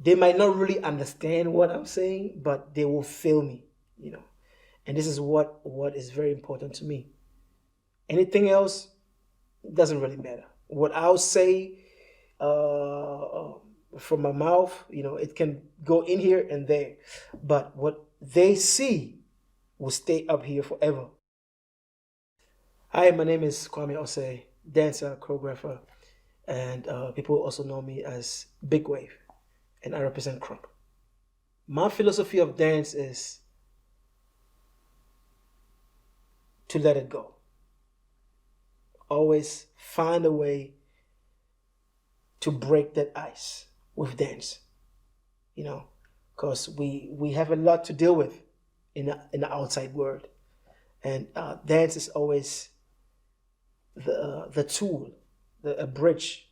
They might not really understand what I'm saying, but they will feel me, you know. And this is what is very important to me. Anything else doesn't really matter. What I'll say from my mouth, it can go in here and there, but what they see will stay up here forever. Hi, my name is Kwame Osei, dancer, choreographer, and people also know me as Big Wave, and I represent Krump. My philosophy of dance is to let it go. Always find a way to break that ice with dance, because we have a lot to deal with in the outside world, and dance is always the tool, a bridge,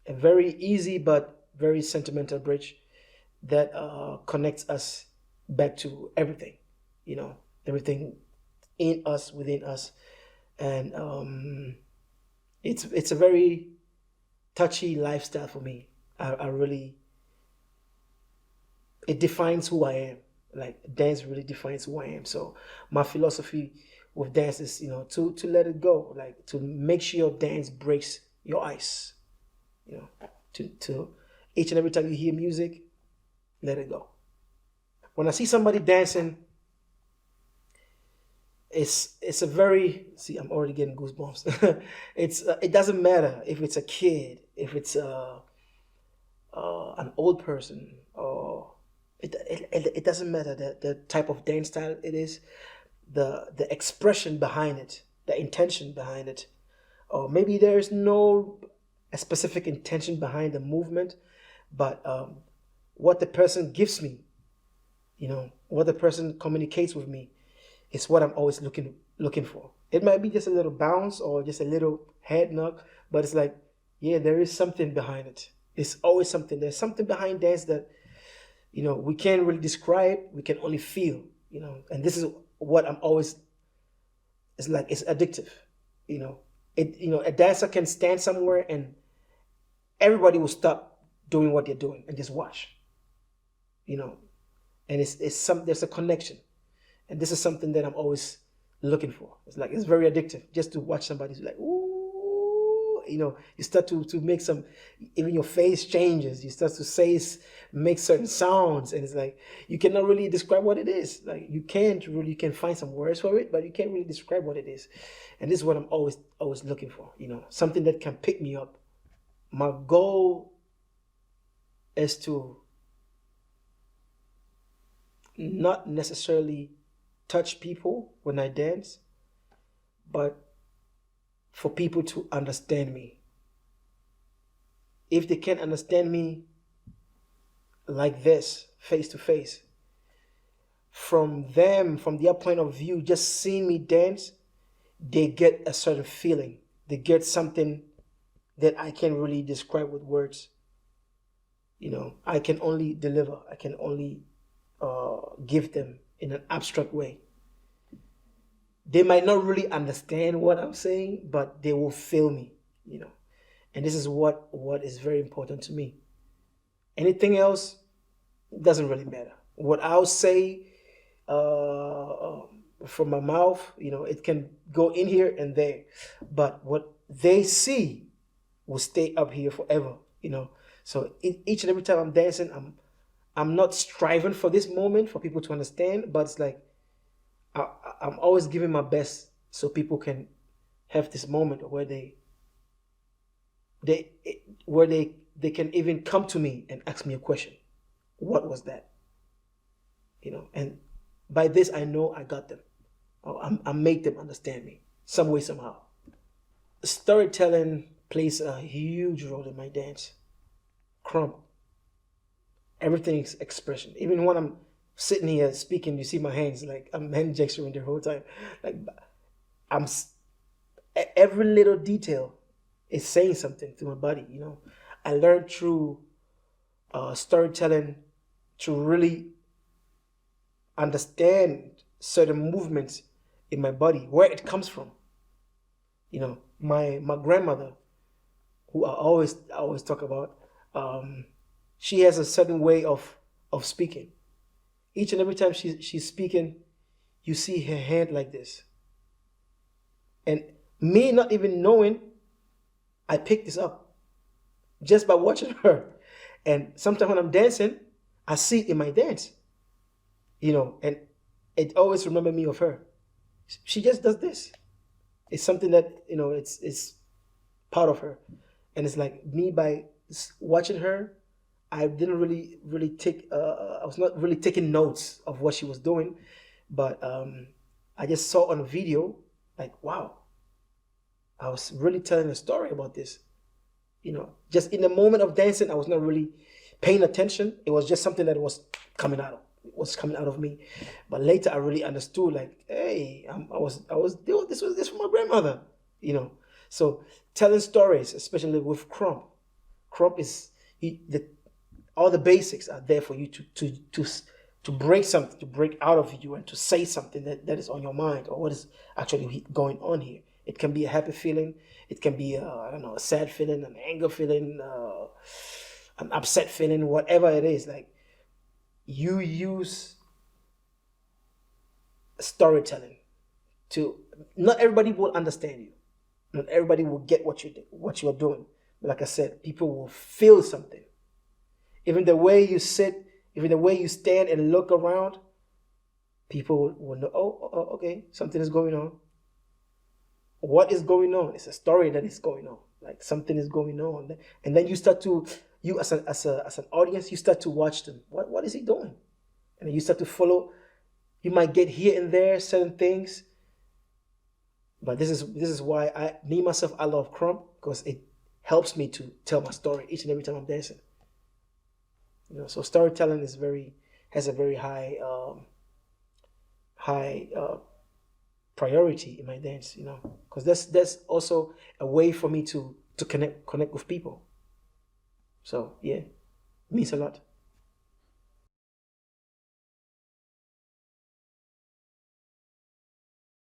a very easy but very sentimental bridge that connects us back to everything, everything in us, within us, and it's a very touchy lifestyle for me. I really, it defines who I am. Like dance really defines who I am. So my philosophy with dance is, to let it go, like to make sure your dance breaks your ice. To each and every time you hear music, let it go. When I see somebody dancing, it's a very, see, I'm already getting goosebumps. It doesn't matter if it's a kid, if it's an old person, or it doesn't matter the type of dance style it is, the expression behind it, the intention behind it, or maybe there's no a specific intention behind the movement, but what the person gives me, what the person communicates with me, is what I'm always looking for. It might be just a little bounce or just a little head knock, but it's like, yeah, there is something behind it. It's always something. There's something behind dance that we can't really describe. We can only feel. And this is what I'm always. It's like it's addictive. A dancer can stand somewhere and everybody will stop doing what they're doing and just watch. And there's a connection. And this is something that I'm always looking for. It's like, it's very addictive just to watch somebody like, ooh, you start to make some, even your face changes. You start to make certain sounds. And it's like, you cannot really describe what it is. Like you can find some words for it, but you can't really describe what it is. And this is what I'm always looking for, something that can pick me up. My goal is to not necessarily touch people when I dance, but for people to understand me. If they can't understand me like this, face to face, from their point of view, just seeing me dance, they get a certain feeling. They get something that I can't really describe with words. I can only deliver. I can only give them in an abstract way. They might not really understand what I'm saying, but they will feel me, And this is what is very important to me. Anything else doesn't really matter. What I'll say from my mouth, it can go in here and there, but what they see will stay up here forever, So each and every time I'm dancing, I'm not striving for this moment for people to understand, but it's like I'm always giving my best so people can have this moment where they can even come to me and ask me a question. What was that? And by this I know I got them. I make them understand me some way, somehow. Storytelling plays a huge role in my dance. Krump. Everything is expression. Even when I'm sitting here speaking, you see my hands, like I'm hand gesturing the whole time. Like every little detail is saying something to my body. I learned through storytelling to really understand certain movements in my body, where it comes from. My grandmother, who I always talk about, she has a certain way of speaking. Each and every time she's speaking, you see her hand like this. And me not even knowing, I picked this up just by watching her. And sometimes when I'm dancing, I see it in my dance, and it always remembers me of her. She just does this. It's something that, it's part of her. And it's like me, by watching her, I didn't really take, I was not really taking notes of what she was doing, but I just saw on a video, like, wow, I was really telling a story about this. Just in the moment of dancing, I was not really paying attention. It was just something that was coming out of me. But later, I really understood. Like, hey, I was doing this for my grandmother. So telling stories, especially with Krump. Krump is all the basics are there for you to break something, to break out of you, and to say something that is on your mind, or what is actually going on here. It can be a happy feeling. It can be, a sad feeling, an anger feeling, an upset feeling, whatever it is. Like, you use storytelling to. Not everybody will understand you. Not everybody will get what you are doing. But like I said, people will feel something. Even the way you sit, even the way you stand and look around, people will know. Oh, okay, something is going on. What is going on? It's a story that is going on. Like, something is going on, and then you start to, as an audience, you start to watch them. What is he doing? And then you start to follow. You might get here and there certain things, but this is why I love Krump, because it helps me to tell my story each and every time I'm dancing. So storytelling has a very high priority in my dance, because that's also a way for me to connect with people. So yeah, it means a lot.